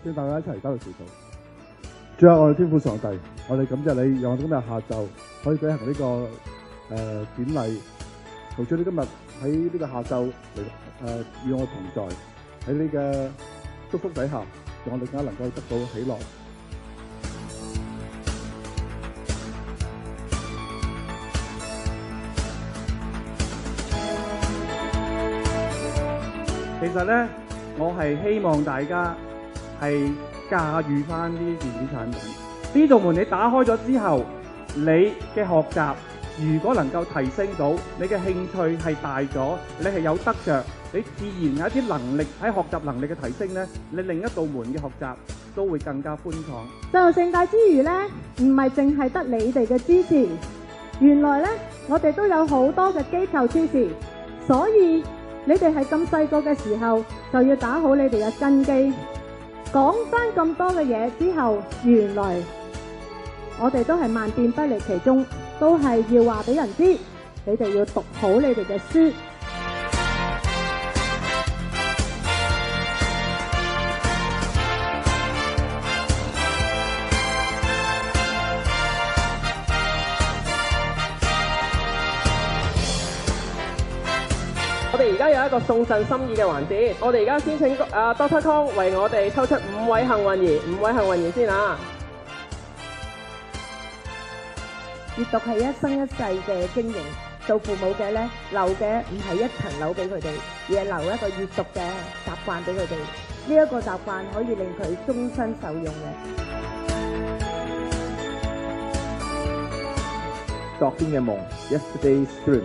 先大家一齊交流祈禱。最後我哋天父上帝，我哋感謝你，讓我哋今日下晝可以舉行呢個典禮。求主你今日喺呢個下晝嚟與我同在，喺你嘅祝福底下，讓我哋更加能夠得到喜樂。其實咧，我係希望大家係駕馭翻啲電子產品。呢道門你打開咗之後，你嘅學習如果能夠提升到，你嘅興趣係大咗，你係有得着，你自然有一啲能力喺學習能力嘅提升咧，你另一道門嘅學習都會更加寬敞。就盛大之餘咧，唔係淨係得你哋嘅支持，原來咧我哋都有好多嘅機構支持，所以你哋係咁細個嘅時候就要打好你哋嘅根基。講翻咁多嘅嘢之後，原來我哋都係萬變不離其宗，都係要話俾人知，你哋要讀好你哋嘅書。我哋而家有一個送贈心意嘅環節，我哋而家先請Dr. Kong 為我哋抽出5位幸運兒先啊！閱讀係一生一世嘅經營，做父母嘅咧留嘅唔係一層樓俾佢哋，而係留一個閱讀嘅習慣俾佢哋。呢一個習慣可以令佢終身受用嘅。昨天嘅夢 ，Yesterday's dream，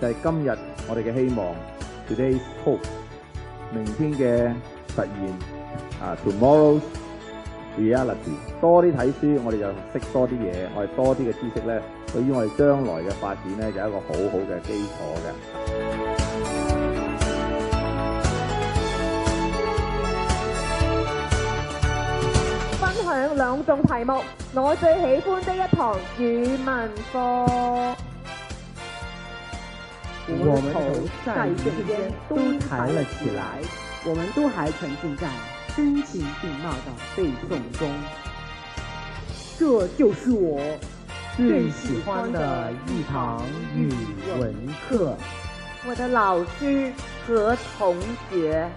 就係今日我哋嘅希望 ，Today's hope， 明天嘅實現，Tomorrow's reality。多啲睇書，我哋就識多啲嘢，我哋多啲嘅知識咧，對於我哋將來嘅發展咧，就係一個好好嘅基礎嘅。分享兩種題目，我最喜歡的一堂語文課。我們頭在一瞬間都抬了起來，我們都還沉浸在聲情並茂的背誦中。這就是我最喜歡的一堂語文課。我的老師和同學，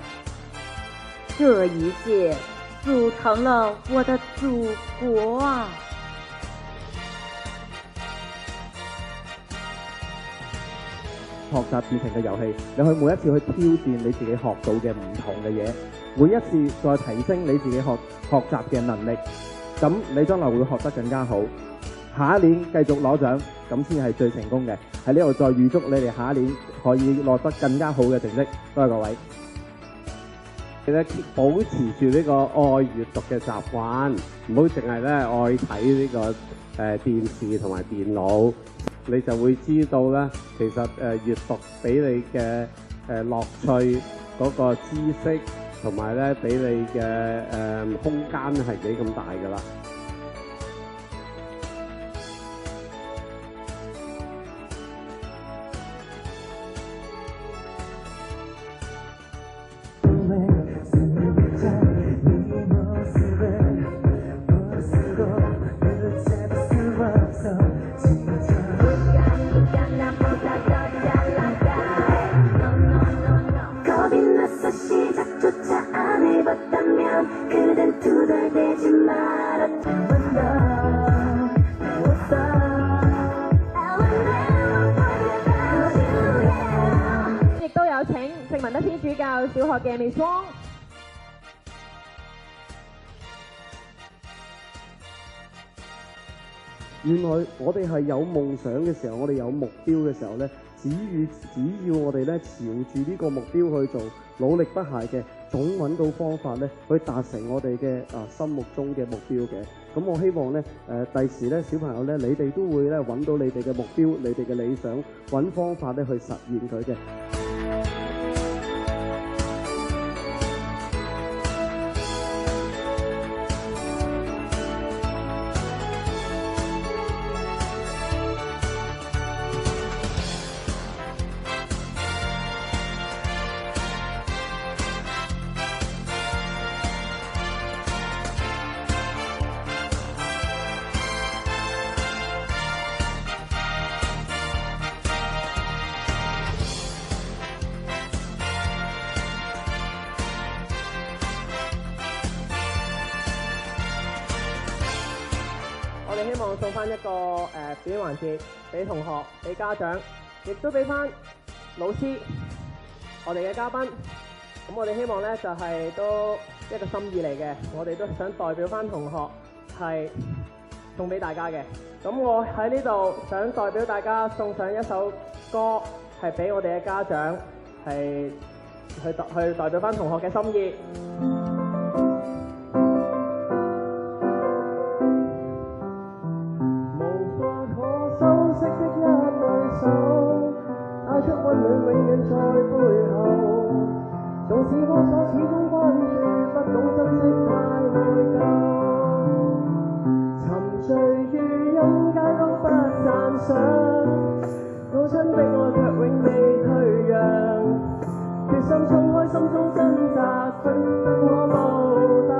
這一切組成了我的祖國啊！學習變成嘅遊戲，你去每一次去挑戰你自己學到嘅唔同嘅嘢，每一次再提升你自己學習嘅能力，咁你將來會學得更加好。下一年繼續攞獎，咁先係最成功嘅。喺呢度再預祝你哋下一年可以攞得更加好嘅成績。多謝各位。保持住呢個愛閱讀嘅習慣，唔好淨係咧愛睇呢個電視同埋電腦。你就會知道咧，其實閱讀俾你嘅樂趣嗰個知識，同埋咧俾你嘅空間係幾咁大㗎啦。亦都有請聖文德天主教小學嘅 Miss Wong。原來我哋係有夢想嘅時候，我哋有目標嘅時候咧，只要我哋咧朝住呢個目標去做，努力不懈嘅，總揾到方法咧去達成我哋嘅心目中嘅目標嘅。咁我希望咧第時咧小朋友咧，你哋都會咧揾到你哋嘅目標，你哋嘅理想，揾方法咧去實現佢嘅。望送翻一個表演環節俾同學、俾家長，亦都俾翻老師、我哋嘅嘉賓。咁我哋希望咧就係都一個心意嚟嘅，我哋都想代表翻同學係送俾大家嘅。咁我喺呢度想代表大家送上一首歌，係俾我哋嘅家長，係去代表翻同學嘅心意。無法可修飾的一對手，帶出溫暖永遠在背後。縱使摸索始終關注，不懂珍惜太內疚。沉醉於音階都不讚賞，老親的愛卻永未退讓。決心衝開心中掙扎，分分我無得。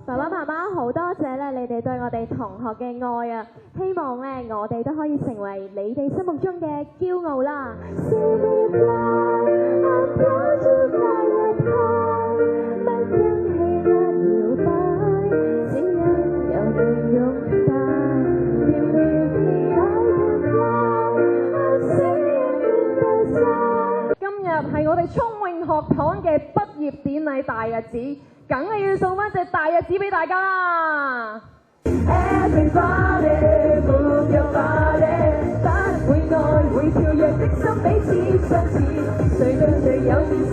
爸爸媽媽好多謝咧，你哋對我哋同學嘅愛啊！希望咧，我哋都可以成為你哋心目中嘅驕傲啦。今日係我哋聰穎學堂嘅畢業典禮大日子，梗係要送翻隻大日子俾大家啦！Everybody move your body， 不會愛會跳躍的心彼此相似，誰對誰有意思，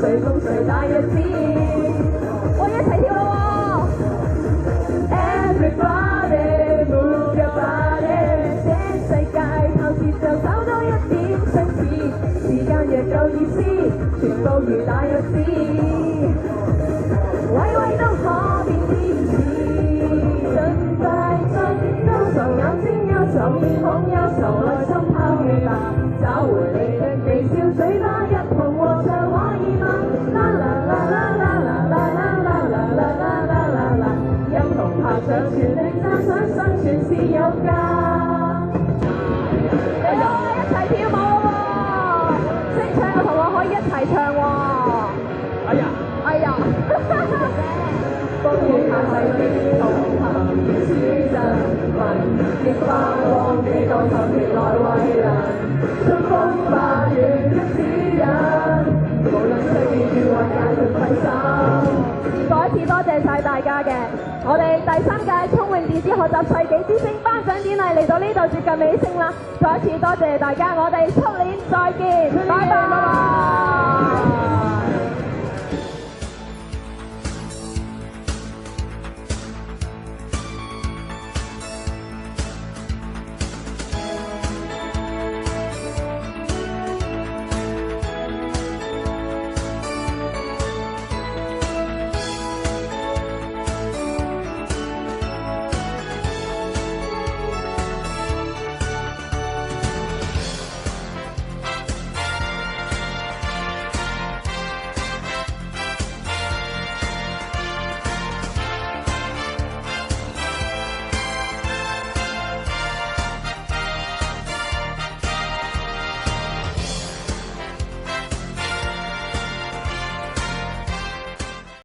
誰共誰大日子，我哋一齊跳咯！Everybody move your body， 這世界靠節奏找到一點相似，時間若夠意思，全部如大日子，位位都可變天使。眼睛憂愁，面孔憂愁，內心拋棄吧，找回你的微笑，嘴巴一碰和唱可以嗎？啦啦啦啦啦啦啦啦啦啦啦啦啦啦，音同拍掌，全力讚賞，生存是有價。嚟咯，一齊跳舞喎！識唱嘅同學可以一齊唱喎。哎呀，哎呀！風雨下世的同行，書振文，亦發光的鋼琴傳來慧能，春風化雨的指引，無論歲月與或界盡揮手。再一次多謝晒大家嘅，我哋第3屆聰穎電子學習世紀之星頒獎典禮嚟到呢度接近尾聲啦，再一次多謝大家，我哋出年再見，拜拜。